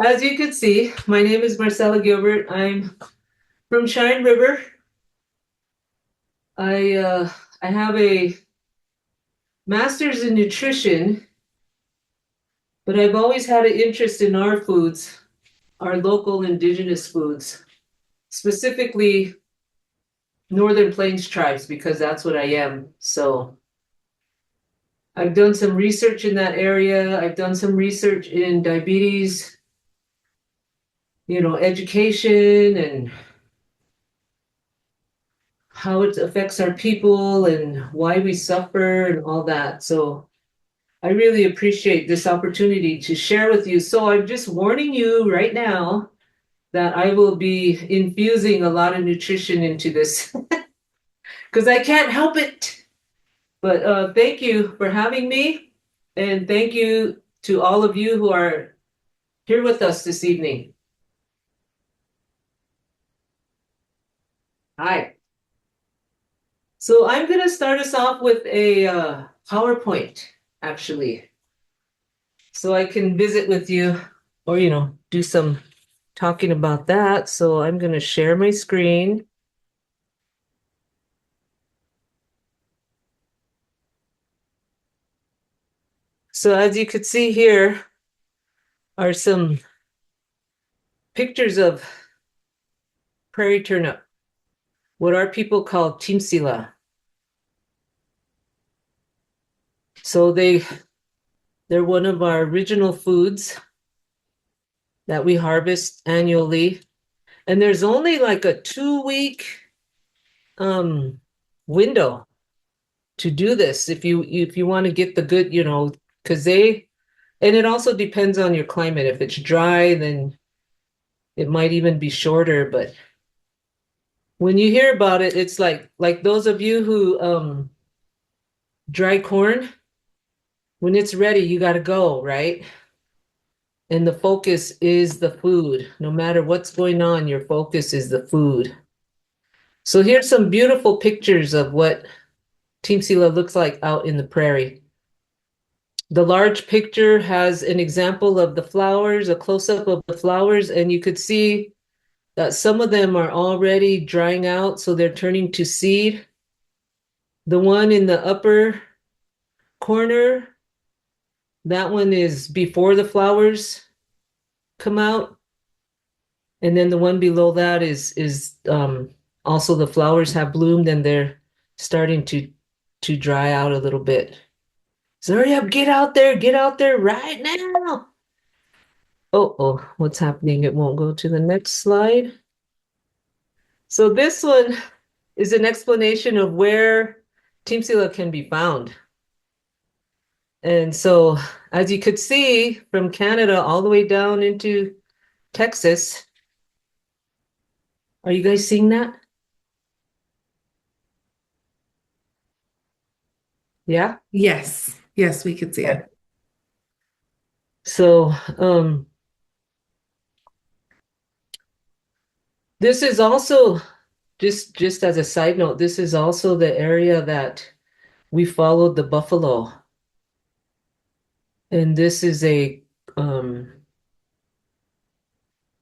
As you can see, my name is Marcella Gilbert. I'm from Cheyenne River. I have a master's in nutrition, but I've always had an interest in our foods, our local indigenous foods, specifically Northern Plains tribes, because that's what I am. So I've done some research in that area. I've done some research in diabetes, education and how it affects our people and why we suffer and all that. So I really appreciate this opportunity to share with you. So I'm just warning you right now that I will be infusing a lot of nutrition into this because I can't help it. But thank you for having me. And thank you to all of you who are here with us this evening. Hi. So I'm going to start us off with a PowerPoint, actually, so I can visit with you or, do some talking about that. So I'm going to share my screen. So as you could see here are some pictures of prairie turnip, what our people call Tiŋpsiŋla. So they're one of our original foods that we harvest annually. And there's only like a 2 week window to do this if you want to get the good, because and it also depends on your climate. If it's dry, then it might even be shorter. But when you hear about it, it's like those of you who dry corn, when it's ready, you got to go, right? And the focus is the food. No matter what's going on, your focus is the food. So here's some beautiful pictures of what Tiŋpsiŋla looks like out in the prairie. The large picture has an example of the flowers, a close-up of the flowers, and you could see that some of them are already drying out, so they're turning to seed. The one in the upper corner, that one is before the flowers come out. And then the one below that is also the flowers have bloomed and they're starting to dry out a little bit. So hurry up, get out there right now. Oh, what's happening? It won't go to the next slide. So this one is an explanation of where Tiŋpsiŋla can be found. And so, as you could see, from Canada all the way down into Texas, are you guys seeing that? Yeah? Yes, we could see Yeah. it. So, this is also just as a side note, this is also the area that we followed the buffalo. And this is the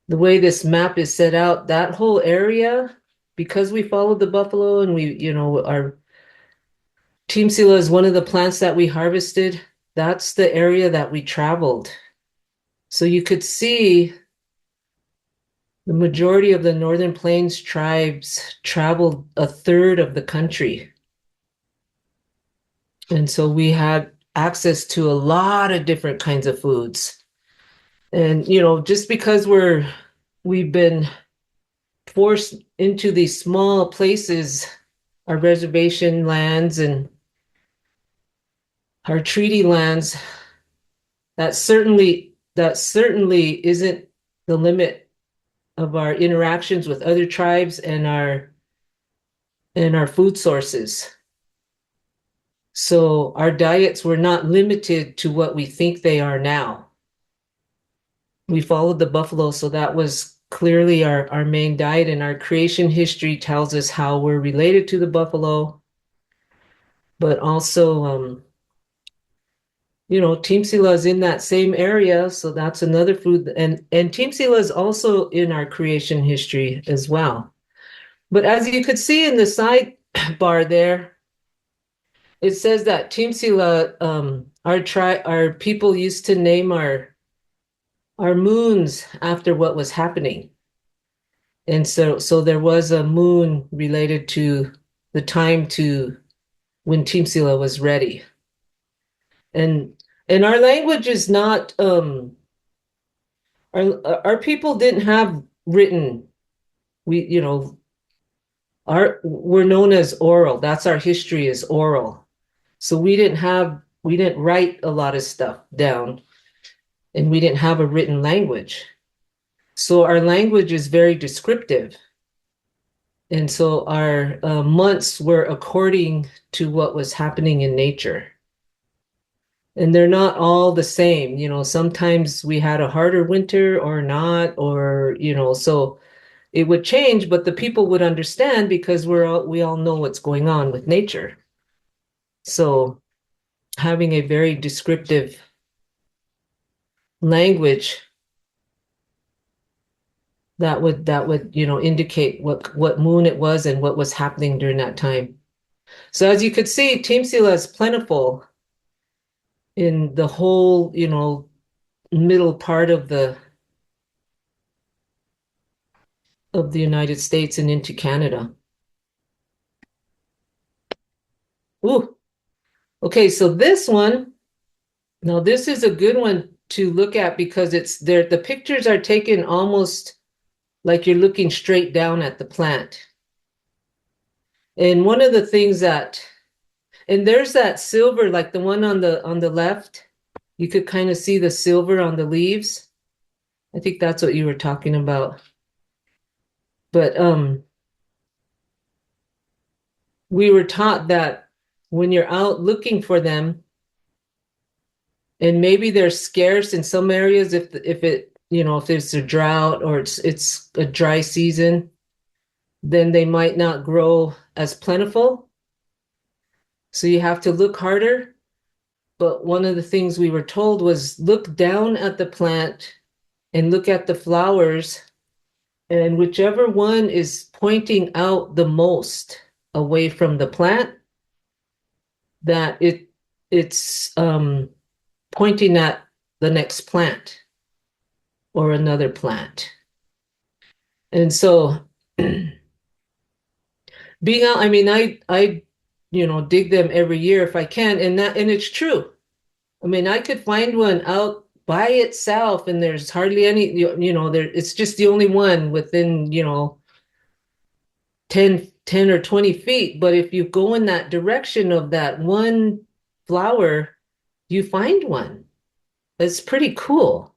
way this map is set out, that whole area, because we followed the buffalo and our Tiŋpsiŋla is one of the plants that we harvested. That's the area that we traveled. So you could see the majority of the Northern Plains tribes traveled a third of the country. And so we had access to a lot of different kinds of foods. And, just because we've been forced into these small places, our reservation lands and our treaty lands, that certainly isn't the limit of our interactions with other tribes and our food sources. So our diets were not limited to what we think they are now. We followed the buffalo, so that was clearly our main diet, and our creation history tells us how we're related to the buffalo, but also Tiŋpsiŋla is in that same area, so that's another food. And Tiŋpsiŋla is also in our creation history as well. But as you could see in the sidebar there, it says that Tiŋpsiŋla, our people used to name our moons after what was happening. And so there was a moon related to the time to when Tiŋpsiŋla was ready. And our language is not our people didn't have written. We're known as oral. That's our history, is oral. So we didn't write a lot of stuff down, and we didn't have a written language. So our language is very descriptive. And so our months were according to what was happening in nature. And they're not all the same. Sometimes we had a harder winter or not, or, so it would change, but the people would understand because we all know what's going on with nature. So having a very descriptive language that would indicate what moon it was and what was happening during that time. So as you could see, Tiŋpsiŋla is plentiful in the whole, middle part of the United States and into Canada. Ooh. Okay, so this one, now this is a good one to look at because it's there. The pictures are taken almost like you're looking straight down at the plant. And one of the things and there's that silver, like the one on the left, you could kind of see the silver on the leaves. I think that's what you were talking about. But we were taught that when you're out looking for them, and maybe they're scarce in some areas if there's a drought or it's a dry season, then they might not grow as plentiful. So you have to look harder. But one of the things we were told was look down at the plant and look at the flowers, and whichever one is pointing out the most away from the plant, that it's pointing at the next plant or another plant. And so being out, I mean, I dig them every year if I can, and it's true. I mean, I could find one out by itself and there's hardly any, it's just the only one within, 10 or 20 feet. But if you go in that direction of that one flower, you find one. It's pretty cool.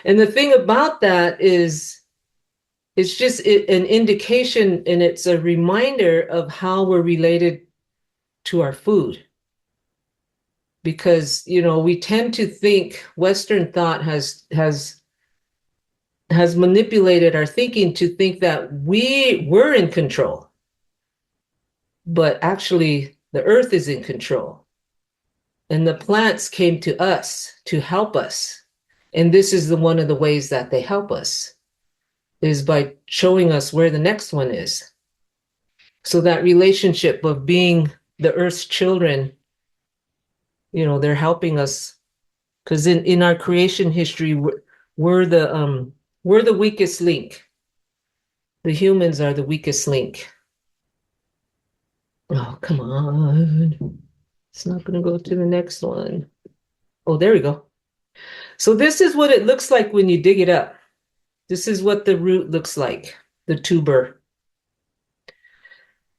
And the thing about that is it's just an indication, and it's a reminder of how we're related to our food. Because, we tend to think Western thought has manipulated our thinking to think that we were in control. But actually, the earth is in control. And the plants came to us to help us. And this is one of the ways that they help us, is by showing us where the next one is. So that relationship of being the earth's children, they're helping us, because in our creation history, we're the weakest link. The humans are the weakest link. Oh, come on. It's not going to go to the next one. Oh, there we go. So this is what it looks like when you dig it up. This is what the root looks like, the tuber.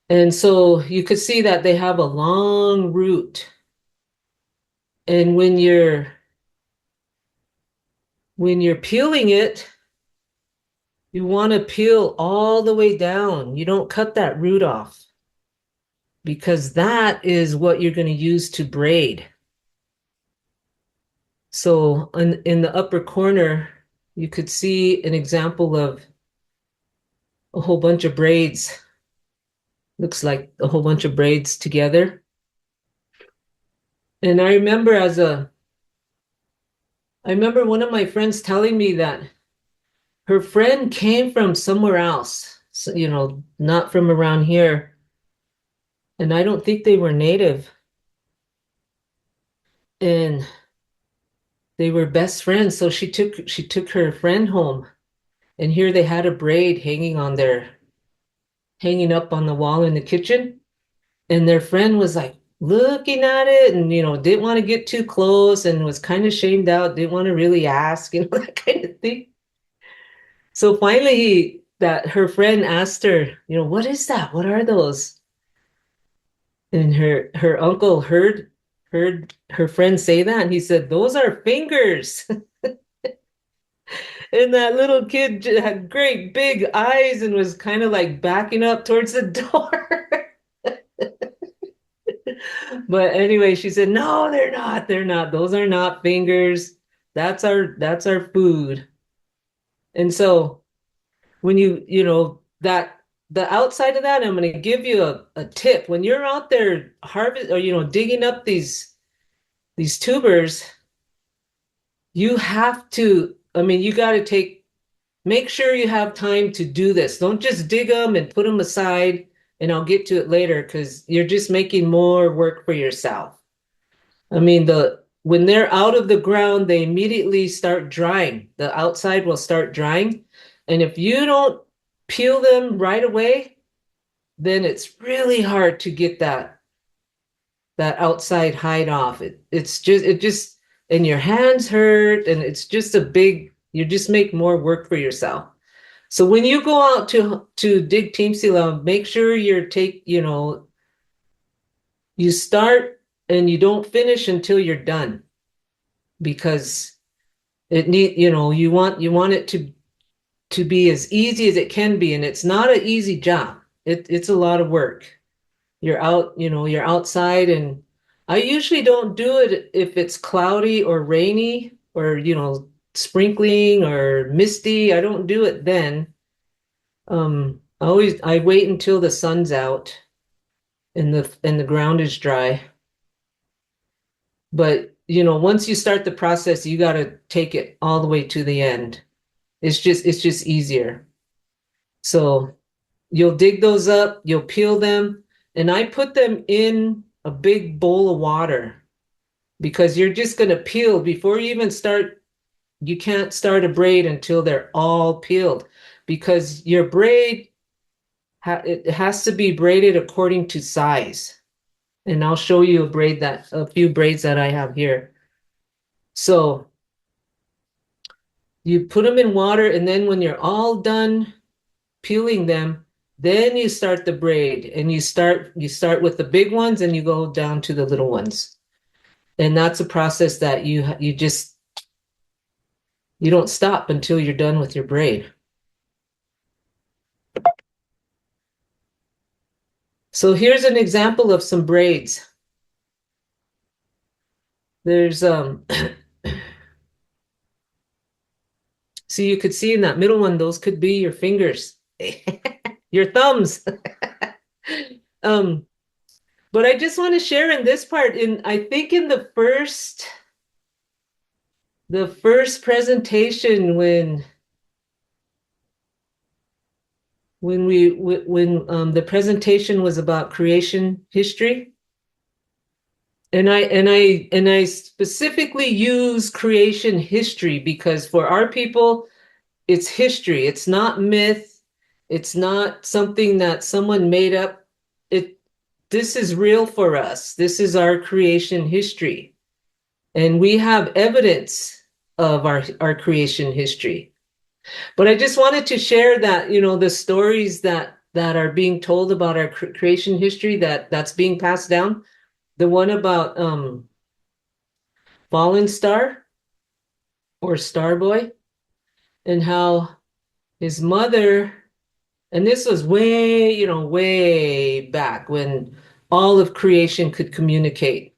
And so you could see that they have a long root. And when you're peeling it, you want to peel all the way down. You don't cut that root off, because that is what you're going to use to braid. So in the upper corner, you could see an example of a whole bunch of braids. Looks like a whole bunch of braids together. And I remember as a I remember one of my friends telling me that her friend came from somewhere else, so, not from around here. And I don't think they were native. And they were best friends. So she took her friend home. And here they had a braid hanging up on the wall in the kitchen. And their friend was like looking at it and, didn't want to get too close and was kind of shamed out, didn't want to really ask, that kind of thing. So finally that her friend asked her, what is that? What are those? And her uncle heard her friend say that, and he said, "Those are fingers." And that little kid had great big eyes and was kind of like backing up towards the door. But anyway, she said, "No, they're not. They're not. Those are not fingers. That's our food." And so when that the outside of that, I'm going to give you a tip. When you're out there harvest or digging up these tubers, you have to, I mean, you got to make sure you have time to do this. Don't just dig them and put them aside and I'll get to it later because you're just making more work for yourself. I mean, when they're out of the ground, they immediately start drying. The outside will start drying. And if you don't peel them right away, then it's really hard to get that outside hide off. It just and your hands hurt and it's just you just make more work for yourself. So when you go out to dig Tiŋpsiŋla, make sure you start and you don't finish until you're done because you want it to be as easy as it can be, and it's not an easy job. It's a lot of work. You're outside, and I usually don't do it if it's cloudy or rainy or, sprinkling or misty. I don't do it then. I wait until the sun's out and the ground is dry. But, once you start the process, you got to take it all the way to the end. It's just easier. So you'll dig those up, you'll peel them, and I put them in a big bowl of water because you're just going to peel before you even start. You can't start a braid until they're all peeled because your braid, it has to be braided according to size. And I'll show you a few braids that I have here. So you put them in water, and then when you're all done peeling them, then you start the braid, and you start with the big ones and you go down to the little ones. And that's a process that you don't stop until you're done with your braid. So here's an example of some braids. There's so you could see in that middle one, those could be your fingers, your thumbs. But I just want to share in this part, I think in the first presentation when the presentation was about creation history, and I specifically use creation history because for our people, it's history. It's not myth. It's not something that someone made up. This is real for us. This is our creation history. And we have evidence of our creation history. But I just wanted to share that, the stories that are being told about our creation history that's being passed down. The one about Fallen Star or Star Boy, and how his mother, and this was way back when all of creation could communicate.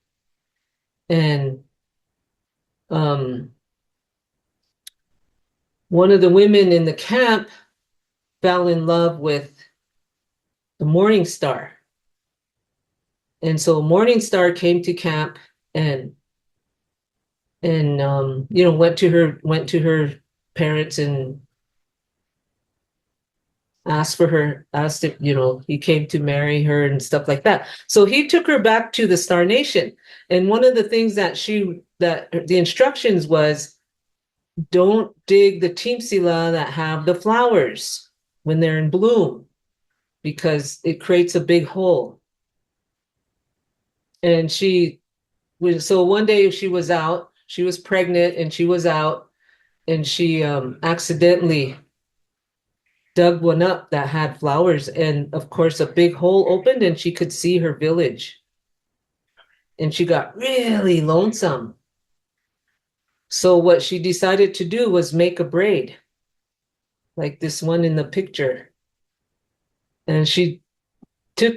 And one of the women in the camp fell in love with the morning star. And so morning star came to camp, and and went to her parents and asked if, he came to marry her and stuff like that. So he took her back to the Star Nation. And one of the things that the instructions was, don't dig the Tiŋpsiŋla that have the flowers when they're in bloom, because it creates a big hole. And so one day she was pregnant and she was out, and she accidentally dug one up that had flowers, and of course a big hole opened and she could see her village, and she got really lonesome. So what she decided to do was make a braid like this one in the picture, and she took,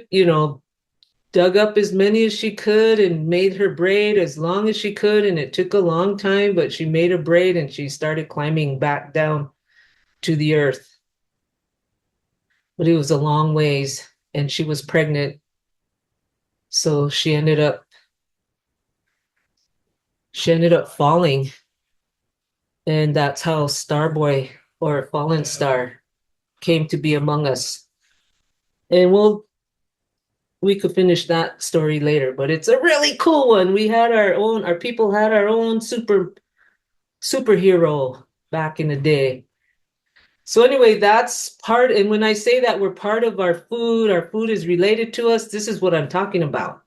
dug up as many as she could and made her braid as long as she could, and it took a long time, but she made a braid and she started climbing back down to the earth. But it was a long ways, and she was pregnant, so she ended up falling, and that's how Starboy, or Fallen Star, came to be among us. And we could finish that story later, but it's a really cool one. Our people had our own superhero back in the day. So anyway, that's part, and when I say that we're part of our food is related to us, this is what I'm talking about.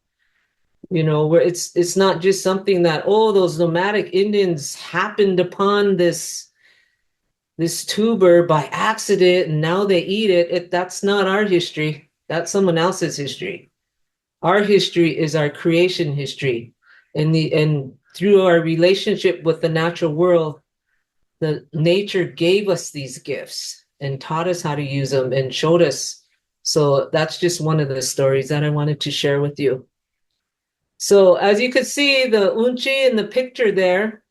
Where it's not just something that, oh, those nomadic Indians happened upon this tuber by accident and now they eat it. That's not our history. That's someone else's history. Our history is our creation history. And through our relationship with the natural world, the nature gave us these gifts and taught us how to use them and showed us. So that's just one of the stories that I wanted to share with you. So as you can see, the Unchi in the picture there,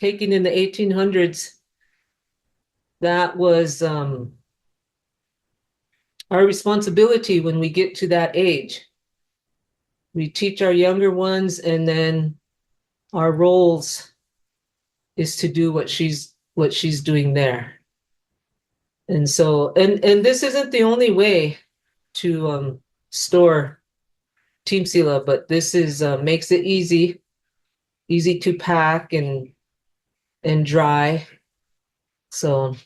taken in the 1800s, that was our responsibility when we get to that age. We teach our younger ones, and then our roles is to do what she's doing there. And so, and this isn't the only way to store Tiŋpsiŋla, but this is makes it easy to pack and dry. So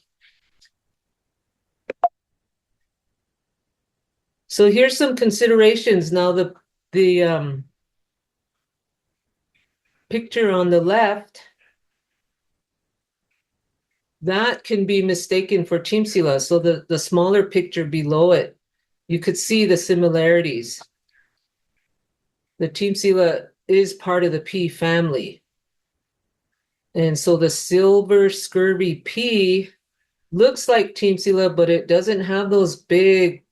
here's some considerations. Now the picture on the left, that can be mistaken for Tiŋpsiŋla. So the smaller picture below it, you could see the similarities. The Tiŋpsiŋla is part of the pea family. And so the silver scurvy pea looks like Tiŋpsiŋla, but it doesn't have those big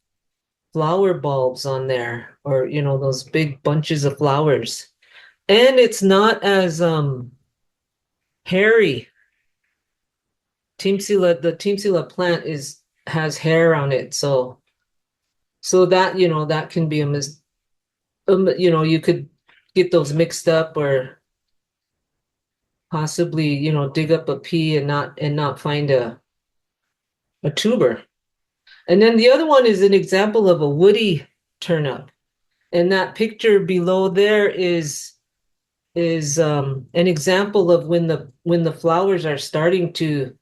flower bulbs on there, or those big bunches of flowers. And it's not as hairy. The Tiŋpsiŋla plant has hair on it, so that that can be you could get those mixed up, or possibly dig up a pea and not find a tuber. And then the other one is an example of a woody turnip, and that picture below there is an example of when the flowers are starting to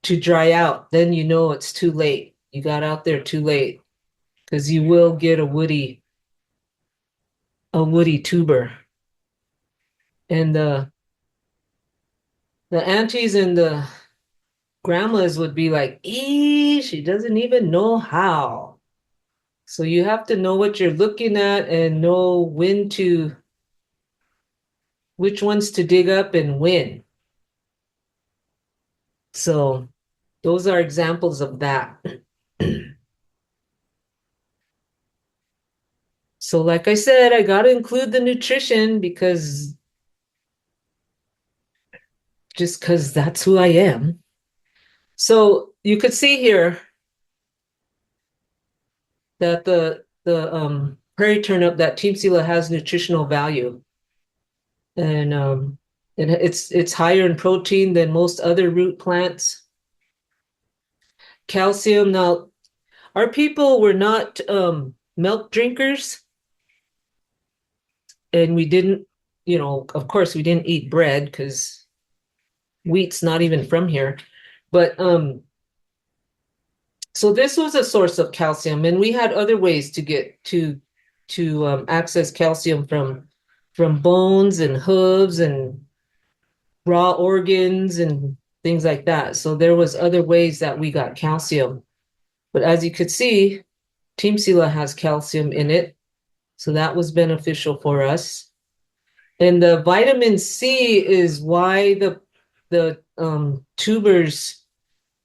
dry out. Then it's too late. You got out there too late, because you will get a woody tuber. And the aunties and the grandmas would be like, "Ee, she doesn't even know how." So you have to know what you're looking at and know which ones to dig up and when. So those are examples of that. So like I said, I got to include the nutrition just because that's who I am. So you could see here that the prairie turnip, that Tiŋpsiŋla, has nutritional value. And And it's higher in protein than most other root plants. Calcium. Now, our people were not milk drinkers, and we didn't, of course, we didn't eat bread because wheat's not even from here. But so this was a source of calcium, and we had other ways to get to access calcium from bones and hooves and raw organs and things like that. So there was other ways that we got calcium. But as you could see, Tiŋpsiŋla has calcium in it, so that was beneficial for us. And the vitamin C is why the tubers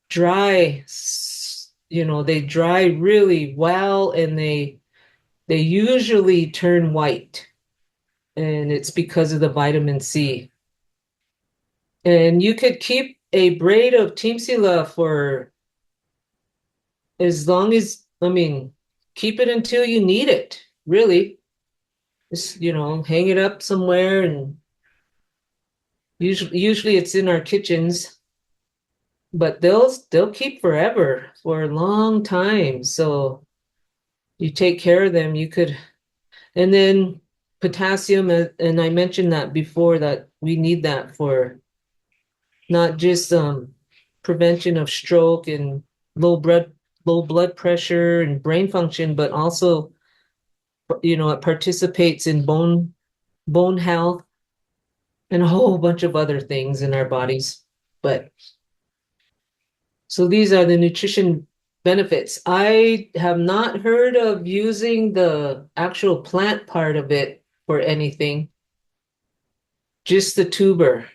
dry, they dry really well, and they usually turn white, and it's because of the vitamin C. And you could keep a braid of Tiŋpsiŋla for as long as, keep it until you need it, really. Just, hang it up somewhere, and usually it's in our kitchens, but they'll keep forever, for a long time. So you take care of them, you could. And then potassium, and I mentioned that before, that we need that for not just prevention of stroke and low blood pressure and brain function, but also, it participates in bone health and a whole bunch of other things in our bodies. But so these are the nutrition benefits. I have not heard of using the actual plant part of it for anything, just the tuber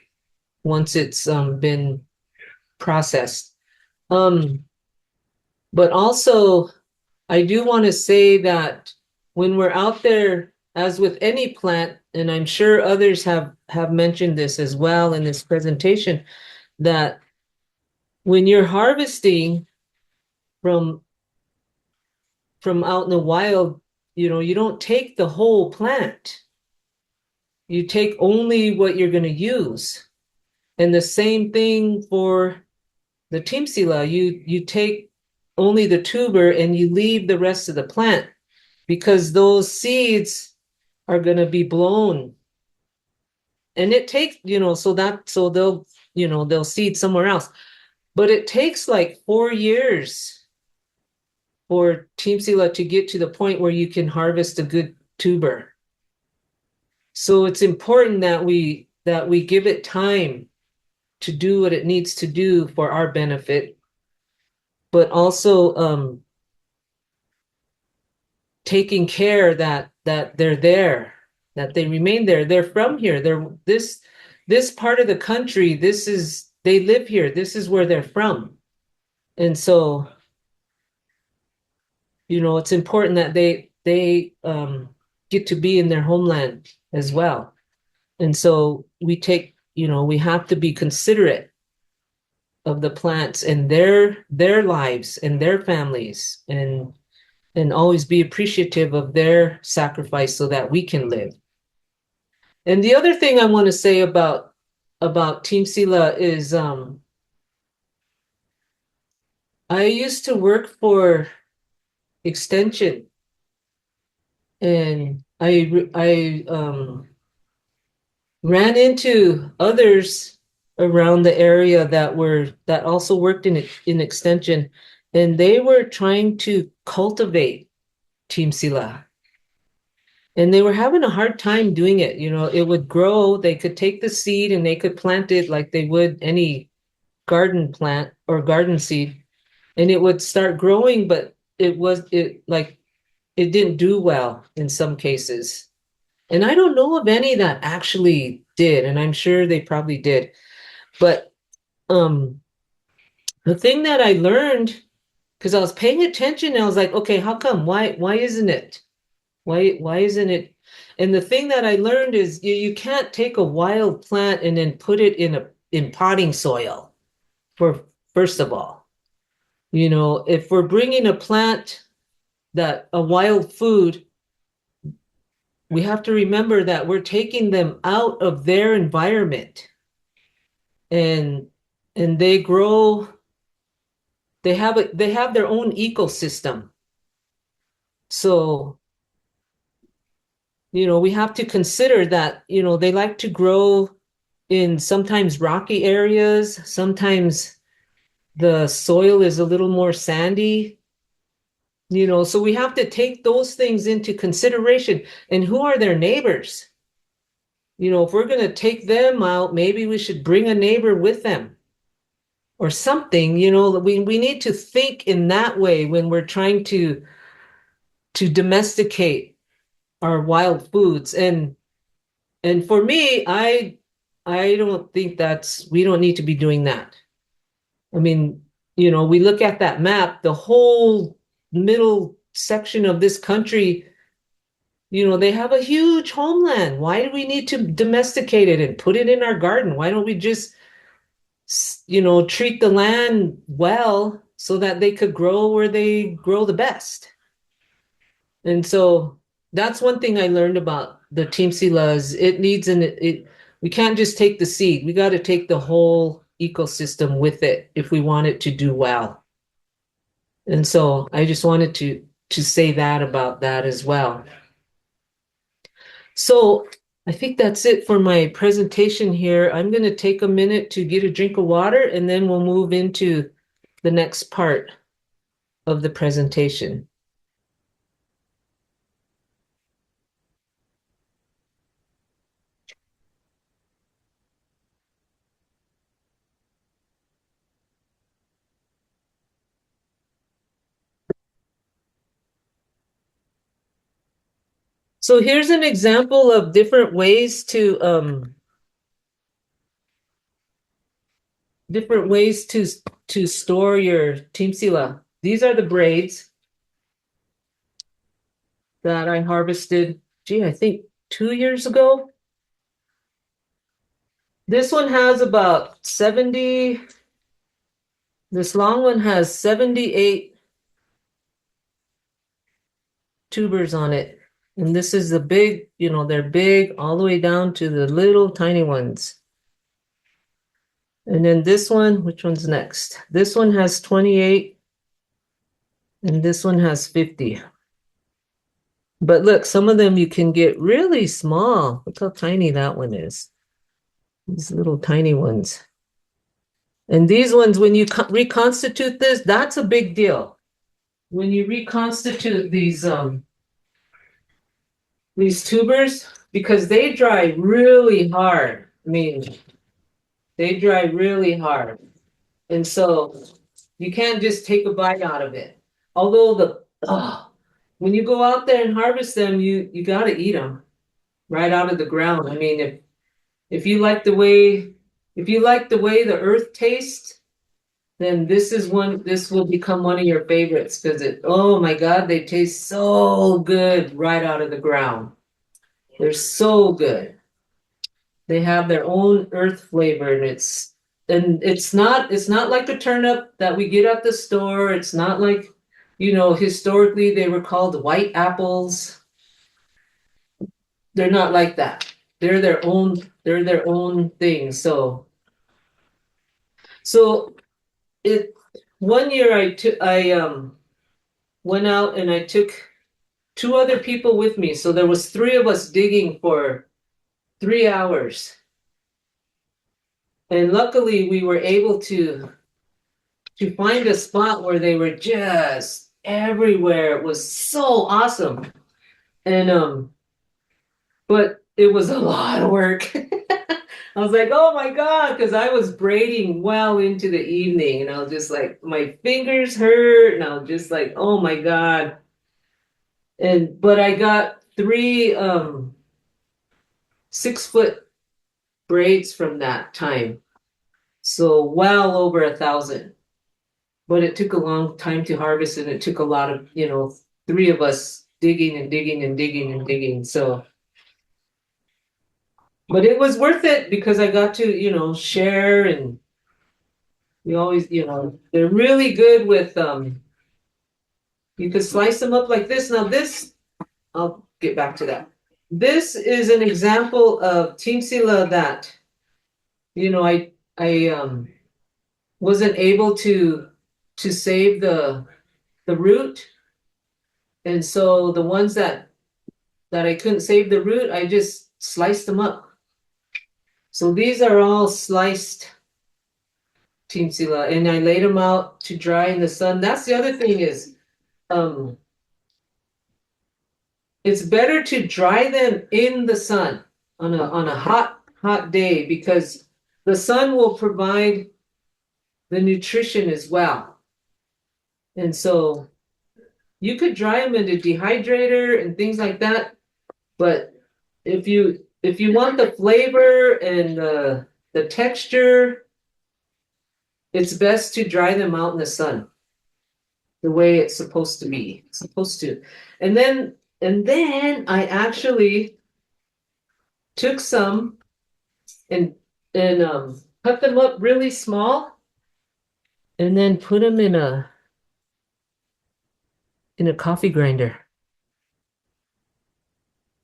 once it's been processed. But also, I do want to say that when we're out there, as with any plant, and I'm sure others have mentioned this as well in this presentation, that when you're harvesting from out in the wild, you don't take the whole plant. You take only what you're going to use. And the same thing for the Tiŋpsiŋla. You take only the tuber and you leave the rest of the plant, because those seeds are going to be blown. And it takes, so they'll seed somewhere else. But it takes like 4 years for Tiŋpsiŋla to get to the point where you can harvest a good tuber. So it's important that we give it time to do what it needs to do for our benefit, but also taking care that they're there, that they remain there. They're from here. They're this part of the country. They live here. This is where they're from. And so, it's important that they get to be in their homeland as well. And so we have to be considerate of the plants and their lives and their families, and always be appreciative of their sacrifice so that we can live. And the other thing I want to say about Tiŋpsiŋla is I used to work for Extension, and I ran into others around the area that also worked in Extension, and they were trying to cultivate Tiŋpsiŋla. And they were having a hard time doing it. It would grow. They could take the seed and they could plant it like they would any garden plant or garden seed, and it would start growing, but it didn't do well in some cases. And I don't know of any that actually did, and I'm sure they probably did. But the thing that I learned, because I was paying attention, and I was like, okay, how come? Why isn't it? Why isn't it? And the thing that I learned is you can't take a wild plant and then put it in potting soil, first of all. If we're bringing a plant, a wild food, we have to remember that we're taking them out of their environment, and they grow, they have their own ecosystem. So, we have to consider that, they like to grow in sometimes rocky areas, sometimes the soil is a little more sandy, so we have to take those things into consideration. And who are their neighbors? If we're going to take them out, maybe we should bring a neighbor with them or something. We need to think in that way when we're trying to domesticate our wild foods. And for me, I don't think we don't need to be doing that. I mean, we look at that map, the whole middle section of this country, they have a huge homeland. Why do we need to domesticate it and put it in our garden? Why don't we just, treat the land well so that they could grow where they grow the best? And so that's one thing I learned about the Tiŋpsiŋla. We can't just take the seed. We got to take the whole ecosystem with it if we want it to do well. And so I just wanted to say that about that as well. So I think that's it for my presentation here. I'm going to take a minute to get a drink of water, and then we'll move into the next part of the presentation. So here's an example of different ways to store your Tiŋpsiŋla. These are the braids that I harvested, I think 2 years ago. This one has about 70, this long one has 78 tubers on it. And this is the big, they're big all the way down to the little tiny ones. And then this one, which one's next? This one has 28, and this one has 50. But look, some of them you can get really small. Look how tiny that one is. These little tiny ones. And these ones, when you reconstitute this, that's a big deal. When you reconstitute these tubers, because they dry really hard. I mean, they dry really hard. And so you can't just take a bite out of it. Although when you go out there and harvest them, you got to eat them right out of the ground. I mean, if you like the way the earth tastes, then this will become one of your favorites, because oh my God, they taste so good right out of the ground. They're so good. They have their own earth flavor, and it's not like a turnip that we get at the store. It's not like, historically they were called white apples. They're not like that. They're their own thing. So one year I went out and I took 2 other people with me. So there was 3 of us digging for 3 hours. And luckily we were able to find a spot where they were just everywhere. It was so awesome. And but it was a lot of work. I was like, oh my God, because I was braiding well into the evening, and I was just like, my fingers hurt, and I was just like, oh my God. But I got 3 6-foot braids from that time. So well over 1,000. But it took a long time to harvest, and it took a lot of, 3 of us digging and digging and digging and digging. So, but it was worth it because I got to, share, and we always, they're really good with, you could slice them up like this. Now this, I'll get back to that. this is an example of Tiŋpsiŋla that, I wasn't able to save the root. And so the ones that I couldn't save the root, I just sliced them up. So these are all sliced Tiŋpsiŋla, and I laid them out to dry in the sun. That's the other thing is, it's better to dry them in the sun on a hot day, because the sun will provide the nutrition as well. And so you could dry them in a dehydrator and things like that, but if you want the flavor and the texture, it's best to dry them out in the sun the way it's supposed to be. It's supposed to. And then I actually took some and cut them up really small, and then put them in a coffee grinder.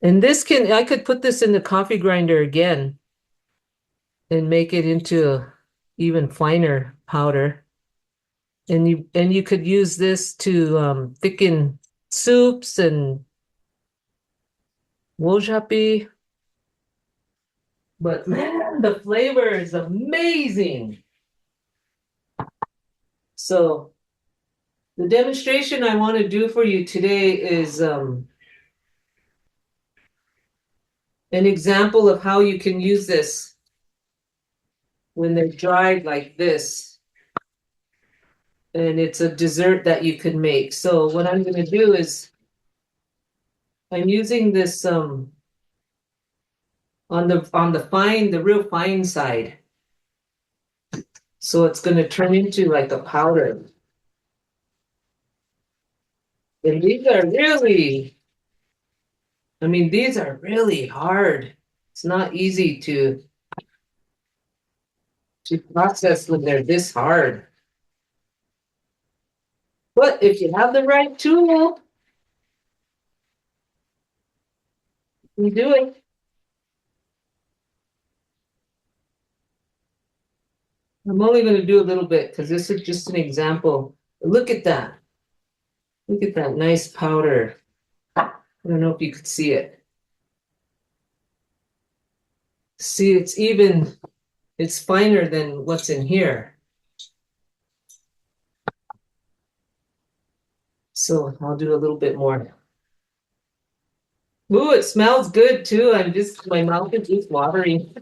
And I could put this in the coffee grinder again and make it into a even finer powder. And you could use this to thicken soups and wojapi. But man, the flavor is amazing. So the demonstration I want to do for you today is an example of how you can use this when they're dried like this. And it's a dessert that you can make. So what I'm going to do is I'm using this on the real fine side. So it's going to turn into like a powder. And these are really hard. It's not easy to process when they're this hard. But if you have the right tool, you do it. I'm only going to do a little bit because this is just an example. Look at that. Look at that nice powder. I don't know if you could see it. See, it's finer than what's in here. So I'll do a little bit more. Ooh, it smells good too. My mouth is just watering.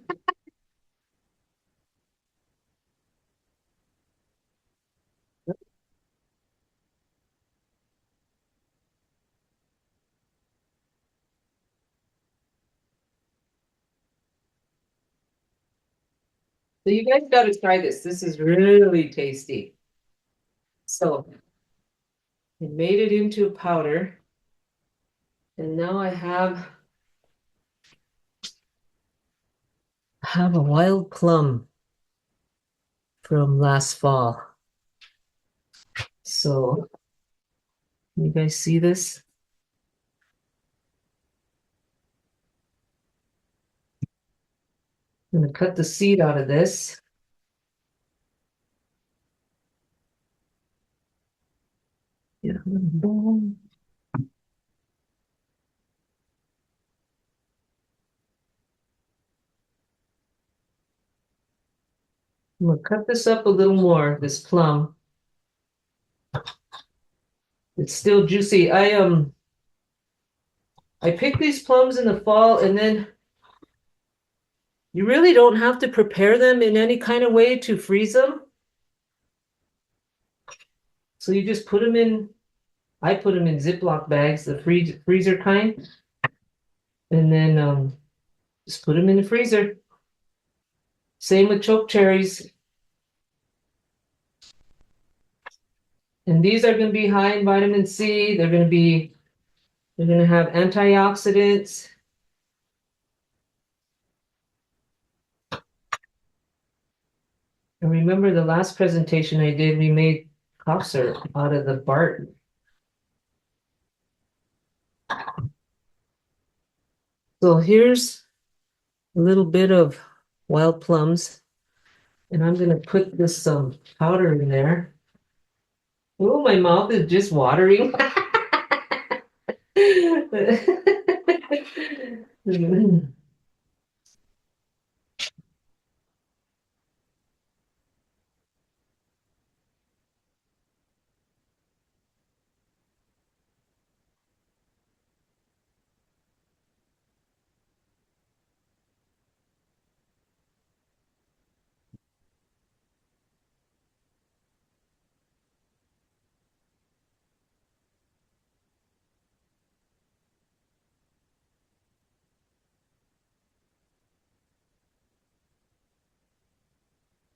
So you guys got to try this. This is really tasty. So I made it into a powder. And now I have a wild plum from last fall. So you guys see this? I'm going to cut the seed out of this. Yeah. I'm going to cut this up a little more, this plum. It's still juicy. I pick these plums in the fall, and then you really don't have to prepare them in any kind of way to freeze them. So you just put them in, I put them in Ziploc bags, the freezer kind, and then just put them in the freezer. Same with choke cherries. And these are going to be high in vitamin C. They're going to have antioxidants. And remember the last presentation I did, we made cough syrup out of the bark. So here's a little bit of wild plums, and I'm gonna put this powder in there. Oh, my mouth is just watering.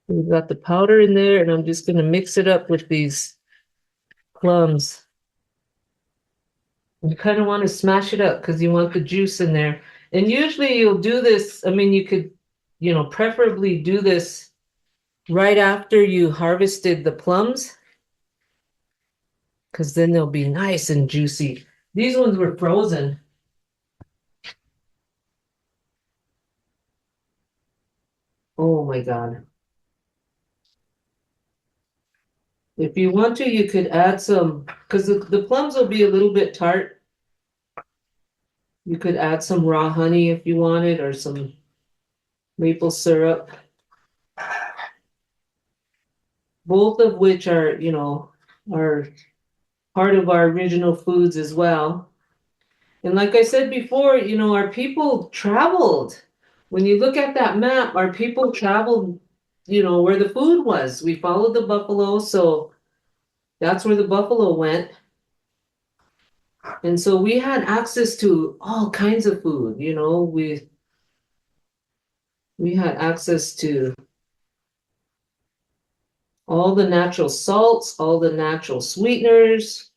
We've got the powder in there, and I'm just gonna mix it up with these plums. You kind of want to smash it up because you want the juice in there. And usually you'll do this, I mean, you could, preferably do this right after you harvested the plums, because then they'll be nice and juicy. These ones were frozen. Oh my God. If you want to, you could add some, because the plums will be a little bit tart. You could add some raw honey if you wanted, or some maple syrup. Both of which are part of our original foods as well. And like I said before, our people traveled. When you look at that map, our people traveled, where the food was. We followed the buffalo, so that's where the buffalo went. And so we had access to all kinds of food, we had access to all the natural salts, all the natural sweeteners.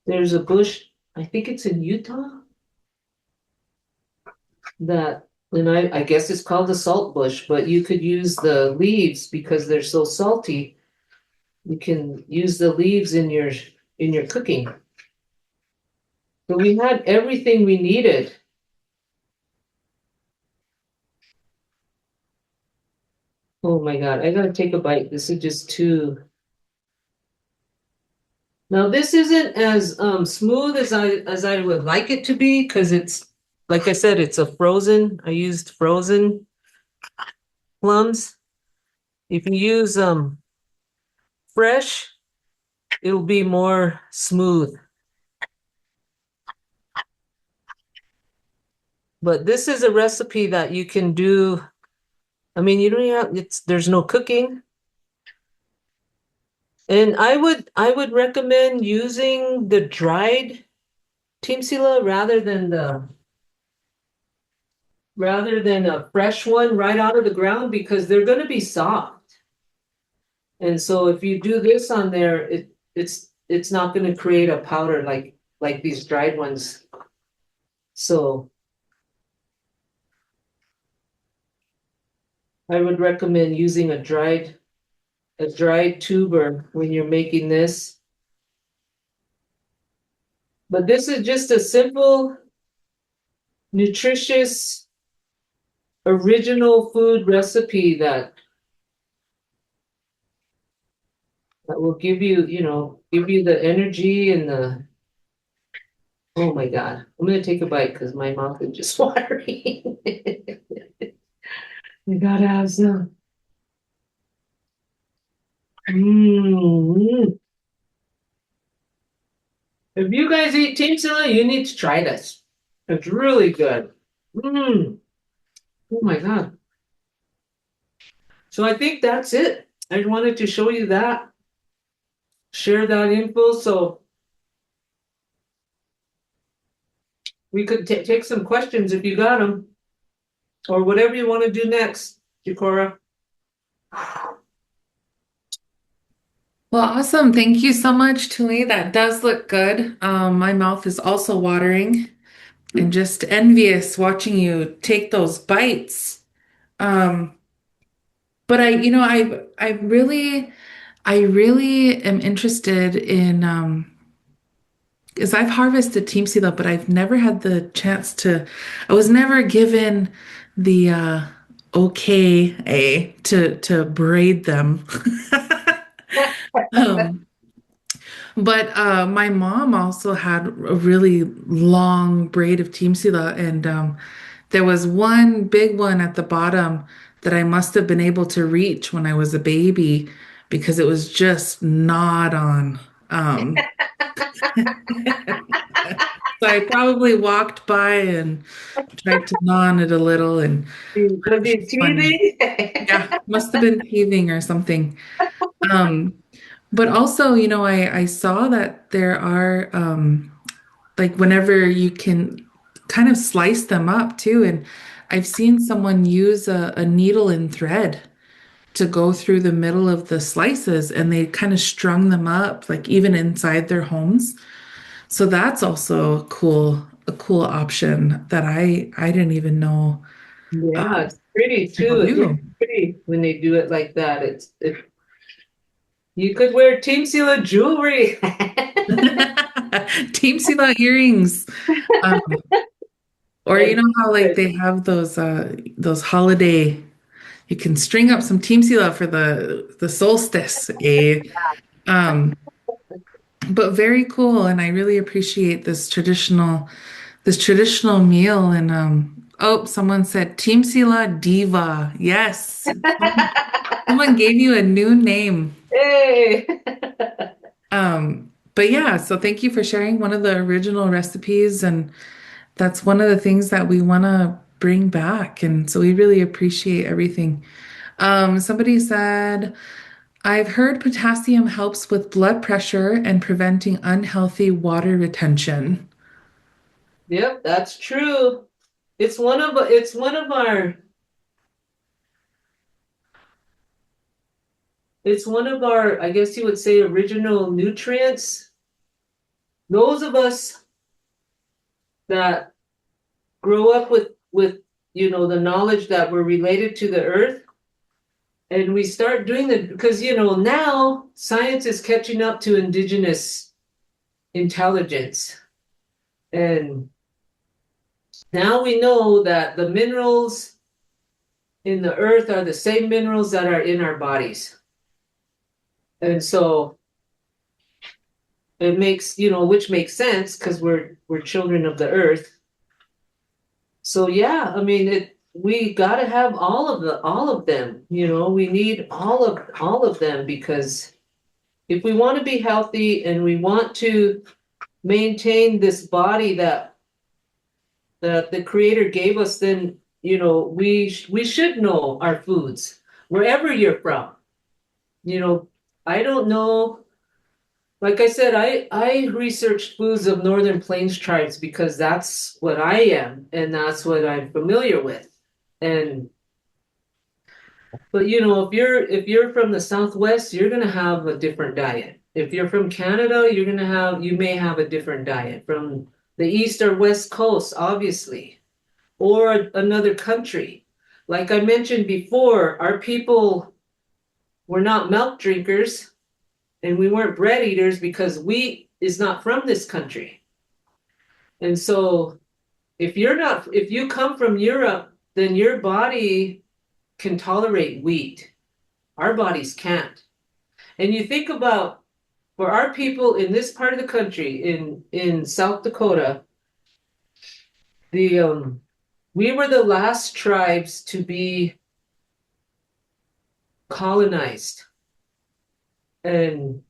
There's a bush, I think it's in Utah, that, and I guess it's called a salt bush, but you could use the leaves because they're so salty. You can use the leaves in your cooking. So we had everything we needed. Oh my God, I gotta take a bite. This is just too. Now this isn't as smooth as I would like it to be, because it's, like I said, it's a frozen. I used frozen plums. If you use fresh, it'll be more smooth. But this is a recipe that you can do. I mean, you don't have, there's no cooking. And I would recommend using the dried Tiŋpsiŋla rather than a fresh one right out of the ground, because they're going to be soft. And so if you do this on there, it's not going to create a powder like these dried ones. So I would recommend using a dried tuber when you're making this. But this is just a simple, nutritious, original food recipe that will give you the energy and the, oh my God. I'm gonna take a bite because my mouth is just watering. You gotta have some. Mm. If you guys eat Tiŋpsiŋla, you need to try this. It's really good. Mm. Oh my God. So I think that's it. I wanted to show you that, share that info, so we could take some questions if you got them, or whatever you want to do next, Jakora. Well, awesome. Thank you so much, Tuli. That does look good. My mouth is also watering and just envious watching you take those bites. Um, but I really am interested in is I've harvested Tiŋpsiŋla, but I've never had the chance to, I was never given the okay to braid them. Um, but my mom also had a really long braid of Tiŋpsiŋla, and there was one big one at the bottom that I must have been able to reach when I was a baby because it was just gnawed on. So I probably walked by and tried to gnaw on it a little, and Was it was it just funny. teething? Yeah, must have been teething or something. Um, but also, I saw that there are like whenever you can kind of slice them up too, and I've seen someone use a needle and thread to go through the middle of the slices, and they kind of strung them up, like even inside their homes. So that's also a cool option that I didn't even know Yeah, it's pretty people too. It looks do. pretty when they do it like that. You could wear Team Sela jewelry. Team Sila earrings. Um, or you And know how like they have those holiday, you can string up some Team Sila for the solstice, eh? Um, but very cool, and I really appreciate this traditional meal. And oh, someone said Team Sila Diva. Yes. Someone gave you a new name. hey. But yeah, so thank you for sharing one of the original recipes, and that's one of the things that we want to bring back. And so we really appreciate everything. Somebody said, I've heard potassium helps with blood pressure and preventing unhealthy water retention. Yep, that's true. It's one of our, I guess you would say, original nutrients. Those of us that grow up with the knowledge that we're related to the earth, and we start doing that because now science is catching up to indigenous intelligence, and now we know that the minerals in the earth are the same minerals that are in our bodies. And so it makes, which makes sense because we're children of the earth. So yeah, I mean we got to have all of them. We need all of them because if we want to be healthy and we want to maintain this body that the creator gave us, then we should know our foods wherever you're from. You know, I don't know. Like I said, I researched foods of Northern Plains tribes because that's what I am and that's what I'm familiar with. And but if you're from the Southwest, you're gonna have a different diet. If you're from Canada, you may have a different diet from the East or West Coast, obviously, or another country. Like I mentioned before, our people were not milk drinkers and we weren't bread eaters because wheat is not from this country. And so if you come from Europe, then your body can tolerate wheat. Our bodies can't. And you think about for our people in this part of the country, in South Dakota, the we were the last tribes to be colonized. And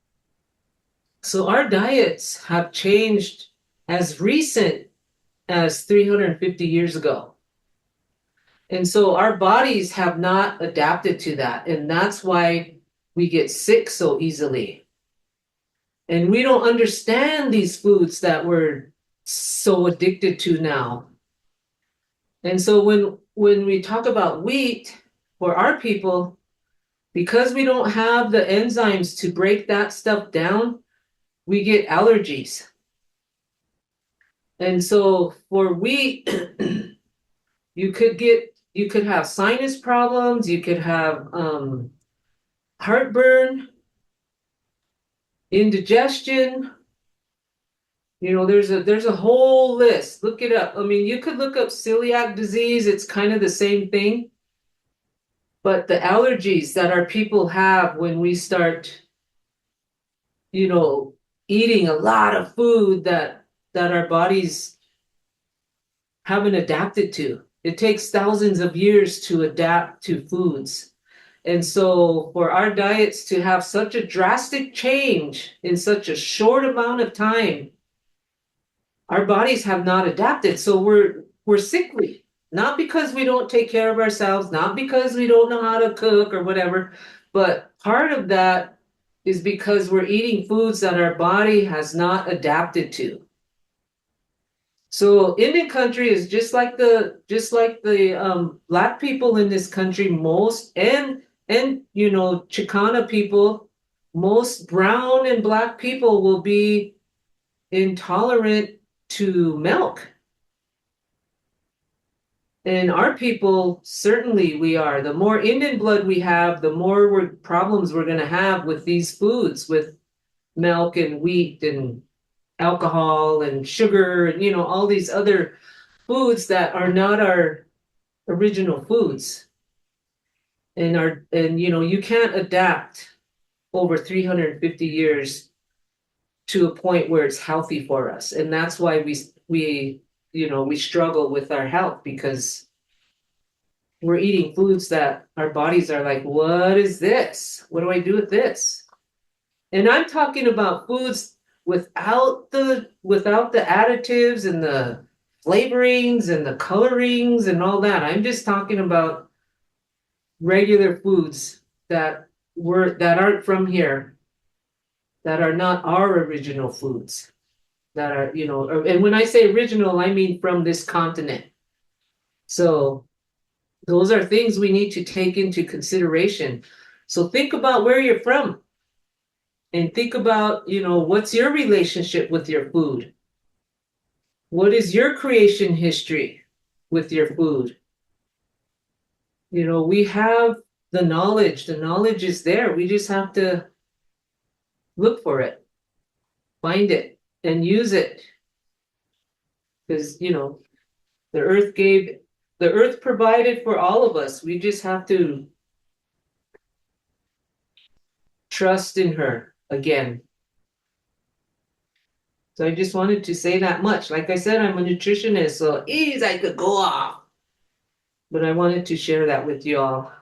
so our diets have changed as recent as 350 years ago. And so our bodies have not adapted to that. And that's why we get sick so easily. And we don't understand these foods that we're so addicted to now. And so when we talk about wheat for our people, because we don't have the enzymes to break that stuff down, we get allergies. And so for wheat, you could have sinus problems, you could have heartburn, indigestion, You know, there's a whole list. Look it up. I mean, you could look up celiac disease. It's kind of the same thing. But the allergies that our people have when we start, you know, eating a lot of food that our bodies haven't adapted to. It takes thousands of years to adapt to foods. And so for our diets to have such a drastic change in such a short amount of time, our bodies have not adapted. So we're sickly, not because we don't take care of ourselves, not because we don't know how to cook or whatever, but part of that is because we're eating foods that our body has not adapted to. So Indian country is just like the black people in this country, most and you know Chicana people, most brown and black people will be intolerant to milk. And our people, certainly we are. The more Indian blood we have, the more problems we're going to have with these foods, with milk and wheat and alcohol and sugar and you know all these other foods that are not our original foods. And you know you can't adapt over 350 years to a point where it's healthy for us. And that's why we you know we struggle with our health because we're eating foods that our bodies are like, what is this? What do I do with this? And I'm talking about foods without the additives and the flavorings and the colorings and all that. I'm just talking about regular foods that aren't from here, that are not our original foods, that are, you know, and when I say original, I mean from this continent. So those are things we need to take into consideration. So think about where you're from and think about, you know, what's your relationship with your food? What is your creation history with your food? You know, we have the knowledge is there. We just have to look for it, find it, and use it. Because, you know, the earth gave, the earth provided for all of us. We just have to trust in her again. So I just wanted to say that much. Like I said, I'm a nutritionist, so easy I could go off. But I wanted to share that with you all.